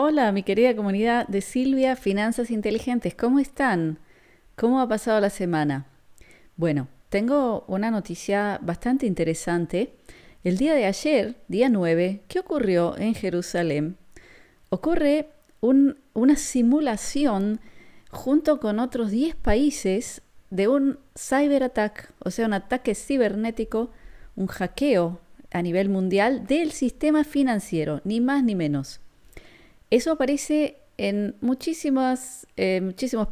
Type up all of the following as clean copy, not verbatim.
Hola, mi querida comunidad de Silvia Finanzas Inteligentes, ¿cómo están? ¿Cómo ha pasado la semana? Bueno, tengo una noticia bastante interesante. El día de ayer, día 9, ¿qué ocurrió en Jerusalén? Ocurre una simulación junto con otros 10 países de un cyberattack, o sea, un ataque cibernético, un hackeo a nivel mundial del sistema financiero, ni más ni menos. Eso aparece en muchísimos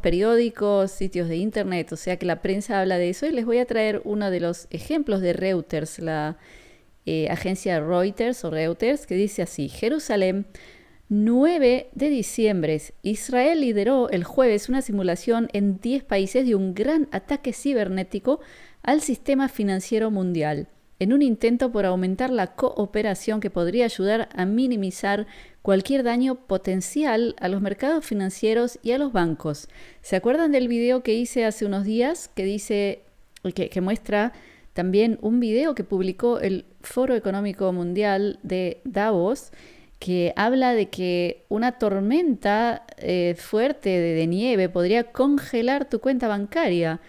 periódicos, sitios de internet, o sea que la prensa habla de eso y les voy a traer uno de los ejemplos de Reuters, la agencia Reuters o Reuters, que dice así: Jerusalén, 9 de diciembre, Israel lideró el jueves una simulación en 10 países de un gran ataque cibernético al sistema financiero mundial, en un intento por aumentar la cooperación que podría ayudar a minimizar cualquier daño potencial a los mercados financieros y a los bancos. ¿Se acuerdan del video que hice hace unos días que muestra también un video que publicó el Foro Económico Mundial de Davos, que habla de que una tormenta fuerte de nieve podría congelar tu cuenta bancaria?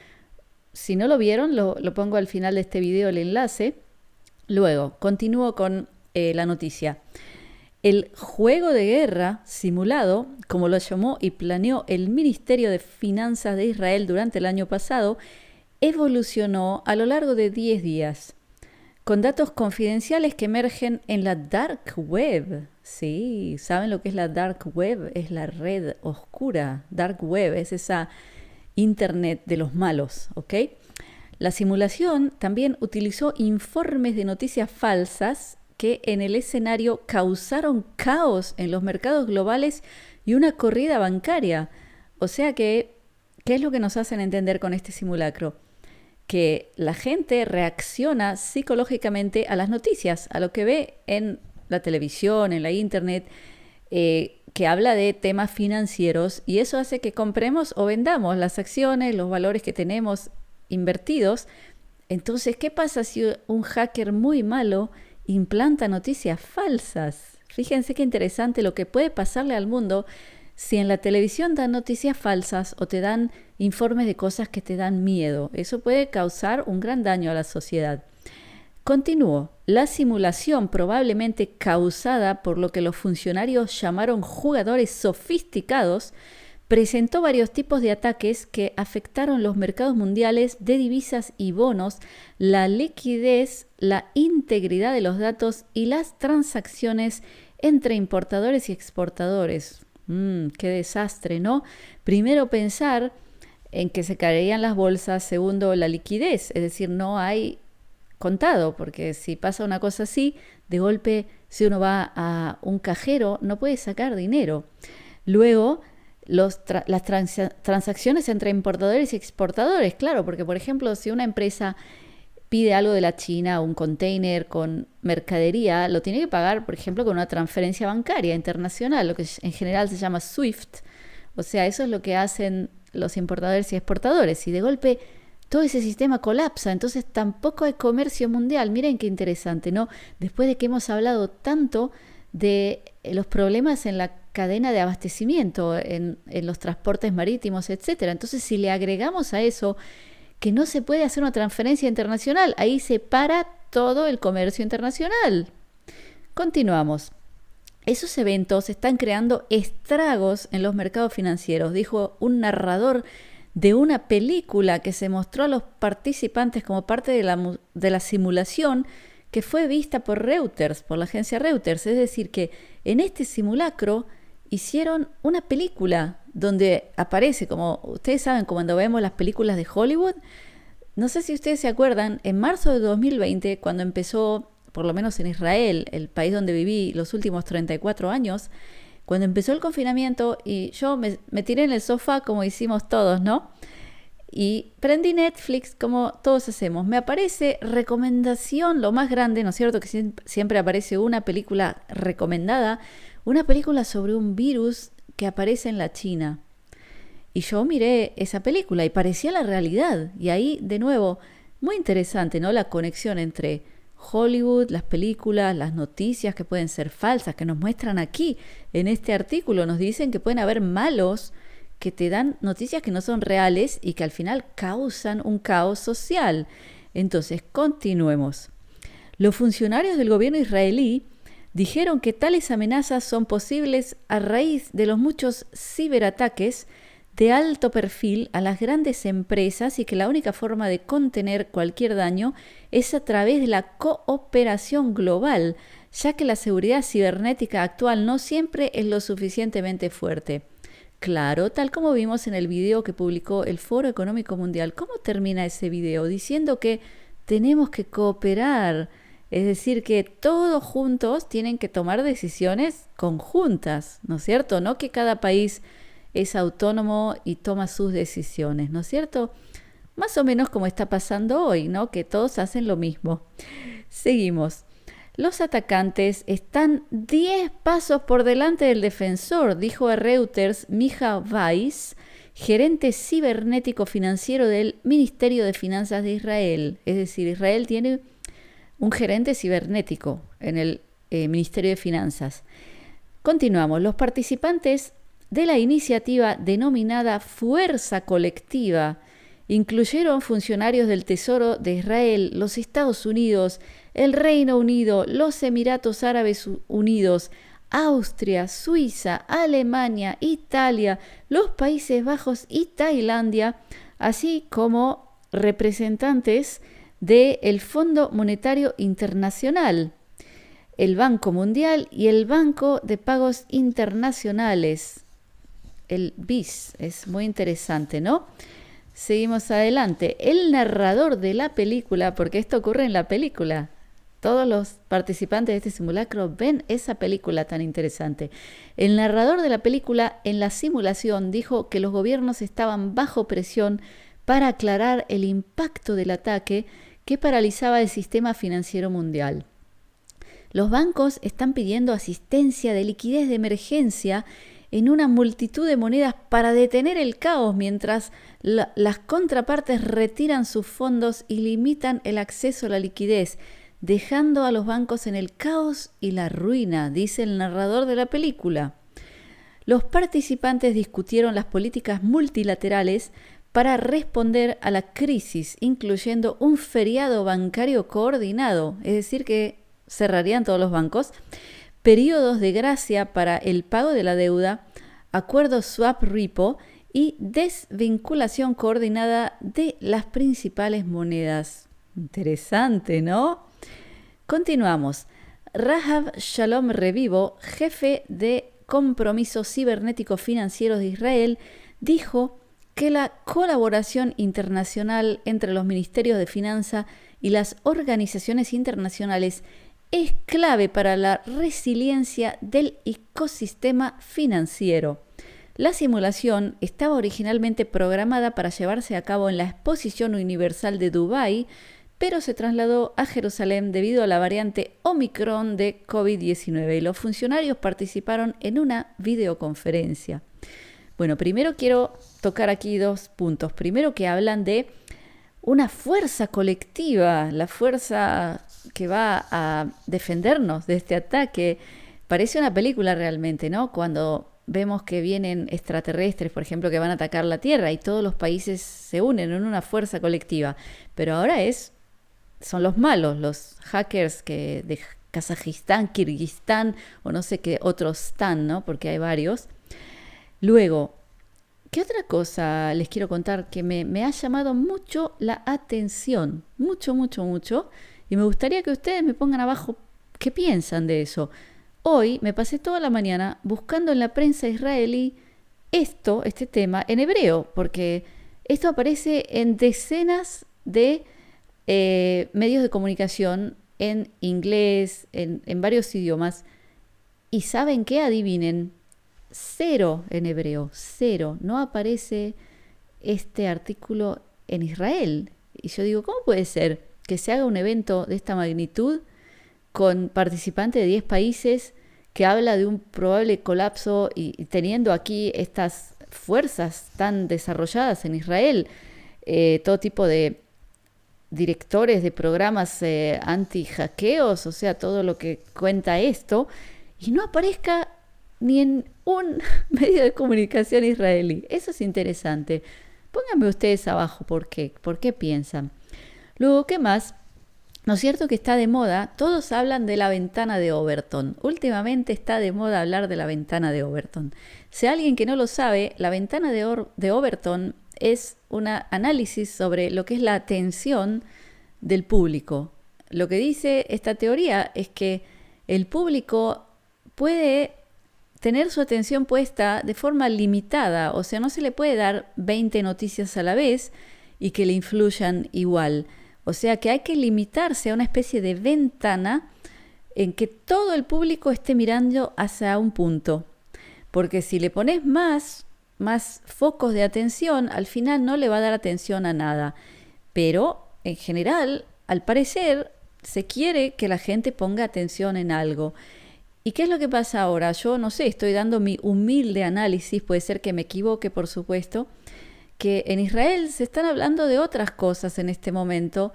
Si no lo vieron, lo pongo al final de este video el enlace. Luego, continúo con la noticia. El juego de guerra simulado, como lo llamó y planeó el Ministerio de Finanzas de Israel durante el año pasado, evolucionó a lo largo de 10 días, con datos confidenciales que emergen en la Dark Web. Sí, ¿saben lo que es la Dark Web? Es la red oscura. Dark Web es esa Internet de los malos, ¿ok? La simulación también utilizó informes de noticias falsas que en el escenario causaron caos en los mercados globales y una corrida bancaria. O sea que, ¿qué es lo que nos hacen entender con este simulacro? Que la gente reacciona psicológicamente a las noticias, a lo que ve en la televisión, en la internet, que habla de temas financieros, y eso hace que compremos o vendamos las acciones, los valores que tenemos invertidos. Entonces, ¿qué pasa si un hacker muy malo implanta noticias falsas? Fíjense qué interesante lo que puede pasarle al mundo si en la televisión dan noticias falsas o te dan informes de cosas que te dan miedo. Eso puede causar un gran daño a la sociedad. Continúo. La simulación, probablemente causada por lo que los funcionarios llamaron jugadores sofisticados, presentó varios tipos de ataques que afectaron los mercados mundiales de divisas y bonos, la liquidez, la integridad de los datos y las transacciones entre importadores y exportadores. Qué desastre, ¿no? Primero, pensar en que se caerían las bolsas. Segundo, la liquidez, es decir, no hay contado, porque si pasa una cosa así, de golpe, si uno va a un cajero, no puede sacar dinero. Luego, las transacciones entre importadores y exportadores, claro, porque por ejemplo, si una empresa pide algo de la China, un container con mercadería, lo tiene que pagar, por ejemplo, con una transferencia bancaria internacional, lo que en general se llama SWIFT. O sea, eso es lo que hacen los importadores y exportadores. Y de golpe todo ese sistema colapsa, entonces tampoco hay comercio mundial. Miren qué interesante, ¿no? Después de que hemos hablado tanto de los problemas en la cadena de abastecimiento, en los transportes marítimos, etcétera. Entonces, si le agregamos a eso que no se puede hacer una transferencia internacional, ahí se para todo el comercio internacional. Continuamos. Esos eventos están creando estragos en los mercados financieros, dijo un narrador de una película que se mostró a los participantes como parte de la simulación, que fue vista por Reuters, por la agencia Reuters. Es decir, que en este simulacro hicieron una película donde aparece, como ustedes saben, cuando vemos las películas de Hollywood. No sé si ustedes se acuerdan, en marzo de 2020, cuando empezó, por lo menos en Israel, el país donde viví los últimos 34 años, cuando empezó el confinamiento y yo me tiré en el sofá como hicimos todos, ¿no? Y prendí Netflix como todos hacemos. Me aparece recomendación, lo más grande, ¿no es cierto? Que siempre aparece una película recomendada, una película sobre un virus que aparece en la China. Y yo miré esa película y parecía la realidad. Y ahí, de nuevo, muy interesante, ¿no? La conexión entre Hollywood, las películas, las noticias que pueden ser falsas, que nos muestran aquí en este artículo, nos dicen que pueden haber malos que te dan noticias que no son reales y que al final causan un caos social. Entonces, continuemos. Los funcionarios del gobierno israelí dijeron que tales amenazas son posibles a raíz de los muchos ciberataques de alto perfil a las grandes empresas y que la única forma de contener cualquier daño es a través de la cooperación global, ya que la seguridad cibernética actual no siempre es lo suficientemente fuerte. Claro, tal como vimos en el video que publicó el Foro Económico Mundial. ¿Cómo termina ese video? Diciendo que tenemos que cooperar, es decir, que todos juntos tienen que tomar decisiones conjuntas, ¿no es cierto? No que cada país es autónomo y toma sus decisiones, ¿no es cierto? Más o menos como está pasando hoy, ¿no? Que todos hacen lo mismo. Seguimos. Los atacantes están 10 pasos por delante del defensor, dijo a Reuters Micha Weiss, gerente cibernético financiero del Ministerio de Finanzas de Israel. Es decir, Israel tiene un gerente cibernético en el Ministerio de Finanzas. Continuamos. Los participantes de la iniciativa denominada Fuerza Colectiva incluyeron funcionarios del Tesoro de Israel, los Estados Unidos, el Reino Unido, los Emiratos Árabes Unidos, Austria, Suiza, Alemania, Italia, los Países Bajos y Tailandia, así como representantes del Fondo Monetario Internacional, el Banco Mundial y el Banco de Pagos Internacionales, el BIS. Es muy interesante, ¿no? Seguimos adelante. El narrador de la película, porque esto ocurre en la película, todos los participantes de este simulacro ven esa película tan interesante. El narrador de la película en la simulación dijo que los gobiernos estaban bajo presión para aclarar el impacto del ataque que paralizaba el sistema financiero mundial. Los bancos están pidiendo asistencia de liquidez de emergencia en una multitud de monedas para detener el caos mientras las contrapartes retiran sus fondos y limitan el acceso a la liquidez, dejando a los bancos en el caos y la ruina, dice el narrador de la película. Los participantes discutieron las políticas multilaterales para responder a la crisis, incluyendo un feriado bancario coordinado, es decir, que cerrarían todos los bancos, periodos de gracia para el pago de la deuda, acuerdos swap repo y desvinculación coordinada de las principales monedas. Interesante, ¿no? Continuamos. Rahab Shalom Revivo, jefe de compromisos cibernéticos financieros de Israel, dijo que la colaboración internacional entre los ministerios de finanzas y las organizaciones internacionales es clave para la resiliencia del ecosistema financiero. La simulación estaba originalmente programada para llevarse a cabo en la Exposición Universal de Dubái, pero se trasladó a Jerusalén debido a la variante Omicron de COVID-19 y los funcionarios participaron en una videoconferencia. Bueno, primero quiero tocar aquí 2 puntos. Primero, que hablan de una fuerza colectiva, la fuerza que va a defendernos de este ataque. Parece una película realmente, ¿no? Cuando vemos que vienen extraterrestres, por ejemplo, que van a atacar la Tierra y todos los países se unen en una fuerza colectiva. Pero ahora son los malos, los hackers que de Kazajistán, Kirguistán o no sé qué otros están, ¿no? Porque hay varios. Luego, ¿qué otra cosa les quiero contar que me ha llamado mucho la atención? Mucho. Y me gustaría que ustedes me pongan abajo qué piensan de eso. Hoy me pasé toda la mañana buscando en la prensa israelí este tema en hebreo, porque esto aparece en decenas de medios de comunicación en inglés, en varios idiomas. ¿Y saben qué? Adivinen. 0 en hebreo, 0. No aparece este artículo en Israel. Y yo digo, ¿cómo puede ser que se haga un evento de esta magnitud con participantes de 10 países que habla de un probable colapso y teniendo aquí estas fuerzas tan desarrolladas en Israel, todo tipo de directores de programas anti-hackeos, o sea, todo lo que cuenta esto, y no aparezca ni en un medio de comunicación israelí. Eso es interesante. Pónganme ustedes abajo por qué piensan. Luego, ¿qué más? ¿No es cierto que está de moda? Todos hablan de la ventana de Overton. Últimamente está de moda hablar de la ventana de Overton. Si alguien que no lo sabe, la ventana de Overton es un análisis sobre lo que es la atención del público. Lo que dice esta teoría es que el público puede tener su atención puesta de forma limitada, o sea, no se le puede dar 20 noticias a la vez y que le influyan igual. O sea, que hay que limitarse a una especie de ventana en que todo el público esté mirando hacia un punto. Porque si le pones más focos de atención, al final no le va a dar atención a nada. Pero, en general, al parecer, se quiere que la gente ponga atención en algo. ¿Y qué es lo que pasa ahora? Yo no sé, estoy dando mi humilde análisis, puede ser que me equivoque, por supuesto, que en Israel se están hablando de otras cosas en este momento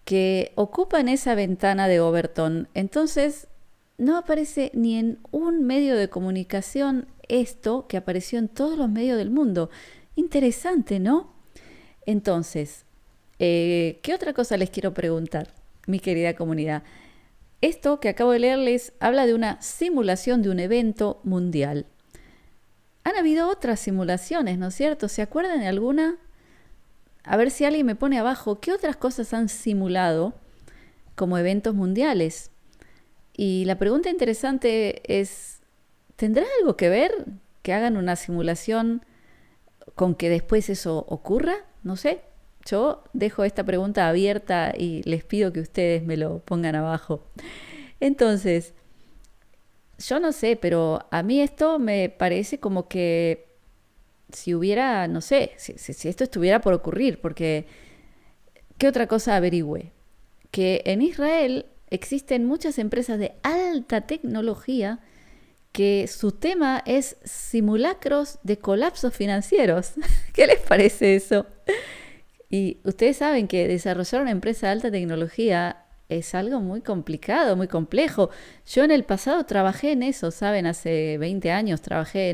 que ocupan esa ventana de Overton. Entonces, no aparece ni en un medio de comunicación esto que apareció en todos los medios del mundo. Interesante, ¿no? Entonces, ¿qué otra cosa les quiero preguntar, mi querida comunidad? Esto que acabo de leerles habla de una simulación de un evento mundial. Han habido otras simulaciones, ¿no es cierto? ¿Se acuerdan de alguna? A ver si alguien me pone abajo, ¿qué otras cosas han simulado como eventos mundiales? Y la pregunta interesante es, ¿tendrá algo que ver que hagan una simulación con que después eso ocurra? No sé. Yo dejo esta pregunta abierta y les pido que ustedes me lo pongan abajo. Entonces, yo no sé, pero a mí esto me parece como que si hubiera, no sé, si esto estuviera por ocurrir, porque ¿qué otra cosa averigüé? Que en Israel existen muchas empresas de alta tecnología que su tema es simulacros de colapsos financieros. ¿Qué les parece eso? Y ustedes saben que desarrollar una empresa de alta tecnología es algo muy complicado, muy complejo. Yo en el pasado trabajé en eso, ¿saben? Hace 20 años trabajé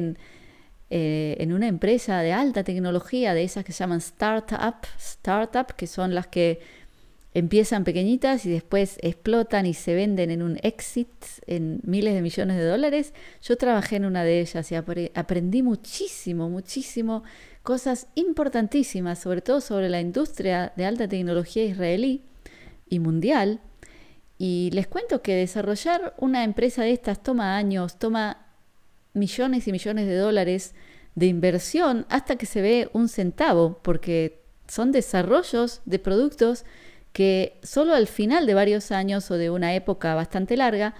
en una empresa de alta tecnología, de esas que se llaman startup, que son las que empiezan pequeñitas y después explotan y se venden en un exit en miles de millones de dólares. Yo trabajé en una de ellas y aprendí muchísimo, cosas importantísimas, sobre todo sobre la industria de alta tecnología israelí y mundial. Y les cuento que desarrollar una empresa de estas toma años, toma millones y millones de dólares de inversión hasta que se ve un centavo, porque son desarrollos de productos que solo al final de varios años o de una época bastante larga,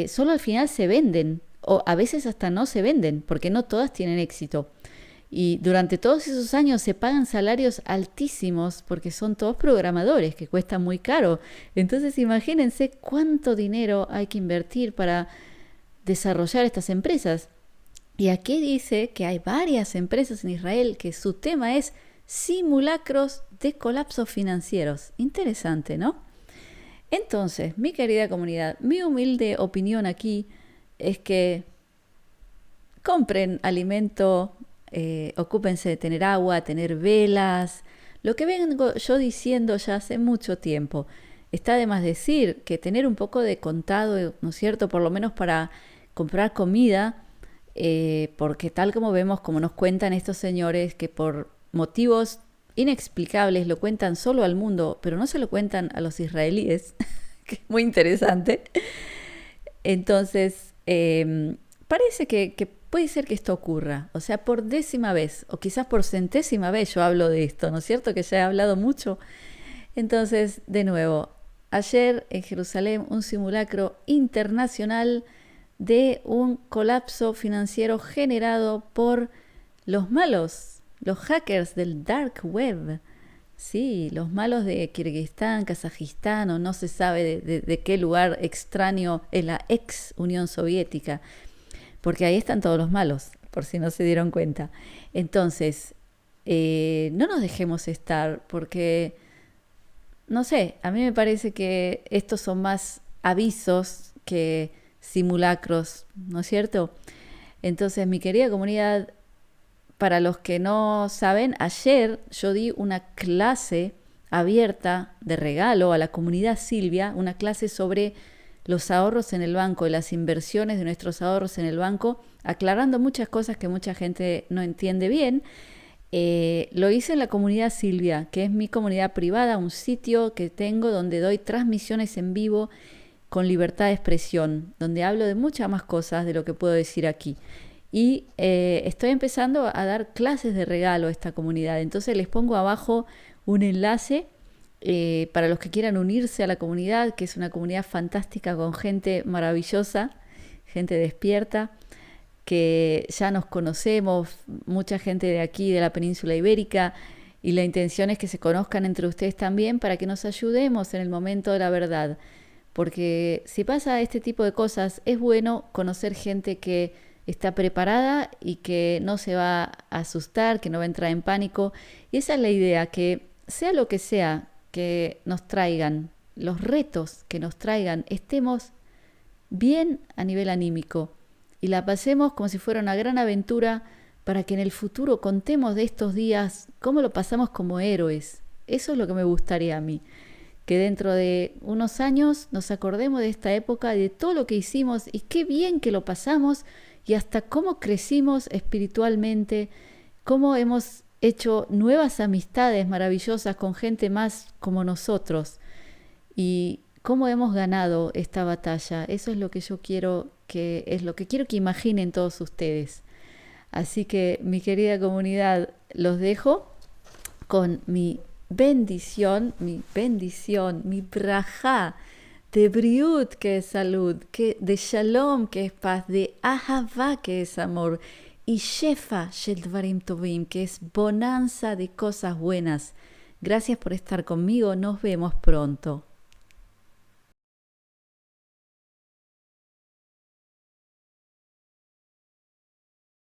solo al final se venden, o a veces hasta no se venden, porque no todas tienen éxito. Y durante todos esos años se pagan salarios altísimos porque son todos programadores que cuestan muy caro. Entonces imagínense cuánto dinero hay que invertir para desarrollar estas empresas. Y aquí dice que hay varias empresas en Israel que su tema es simulacros de colapsos financieros. Interesante, ¿no? Entonces, mi querida comunidad, mi humilde opinión aquí es que compren alimento, ocúpense de tener agua, tener velas, lo que vengo yo diciendo ya hace mucho tiempo. Está de más decir que tener un poco de contado, ¿no es cierto?, por lo menos para comprar comida, porque tal como vemos, como nos cuentan estos señores, que por motivos inexplicables lo cuentan solo al mundo, pero no se lo cuentan a los israelíes, que es muy interesante. Entonces, parece que puede ser que esto ocurra, o sea, por 10ª vez, o quizás por 100ª vez yo hablo de esto, ¿no es cierto?, que ya he hablado mucho. Entonces, de nuevo, ayer en Jerusalén un simulacro internacional de un colapso financiero generado por los malos, los hackers del dark web. Sí, los malos de Kirguistán, Kazajistán o no se sabe de qué lugar extraño en la ex Unión Soviética, porque ahí están todos los malos, por si no se dieron cuenta. Entonces, no nos dejemos estar, porque no sé, a mí me parece que estos son más avisos que simulacros, ¿no es cierto? Entonces, mi querida comunidad, para los que no saben, ayer yo di una clase abierta de regalo a la comunidad Silvia, una clase sobre los ahorros en el banco y las inversiones de nuestros ahorros en el banco, aclarando muchas cosas que mucha gente no entiende bien. Lo hice en la comunidad Silvia, que es mi comunidad privada, un sitio que tengo donde doy transmisiones en vivo con libertad de expresión, donde hablo de muchas más cosas de lo que puedo decir aquí. Y estoy empezando a dar clases de regalo a esta comunidad. Entonces les pongo abajo un enlace para los que quieran unirse a la comunidad, que es una comunidad fantástica con gente maravillosa, gente despierta, que ya nos conocemos, mucha gente de aquí, de la península ibérica, y la intención es que se conozcan entre ustedes también para que nos ayudemos en el momento de la verdad. Porque si pasa este tipo de cosas, es bueno conocer gente que está preparada y que no se va a asustar, que no va a entrar en pánico. Y esa es la idea, que sea lo que sea que nos traigan, los retos que nos traigan, estemos bien a nivel anímico y la pasemos como si fuera una gran aventura para que en el futuro contemos de estos días cómo lo pasamos como héroes. Eso es lo que me gustaría a mí, que dentro de unos años nos acordemos de esta época, de todo lo que hicimos y qué bien que lo pasamos y hasta cómo crecimos espiritualmente, cómo hemos hecho nuevas amistades maravillosas con gente más como nosotros y cómo hemos ganado esta batalla. Eso es lo que yo quiero es lo que quiero que imaginen todos ustedes. Así que, mi querida comunidad, los dejo con mi brajá de briut, que es salud, de shalom, que es paz, de ahavá, que es amor, y shefa shel dvarim tovim, que es bonanza de cosas buenas. Gracias por estar conmigo, nos vemos pronto.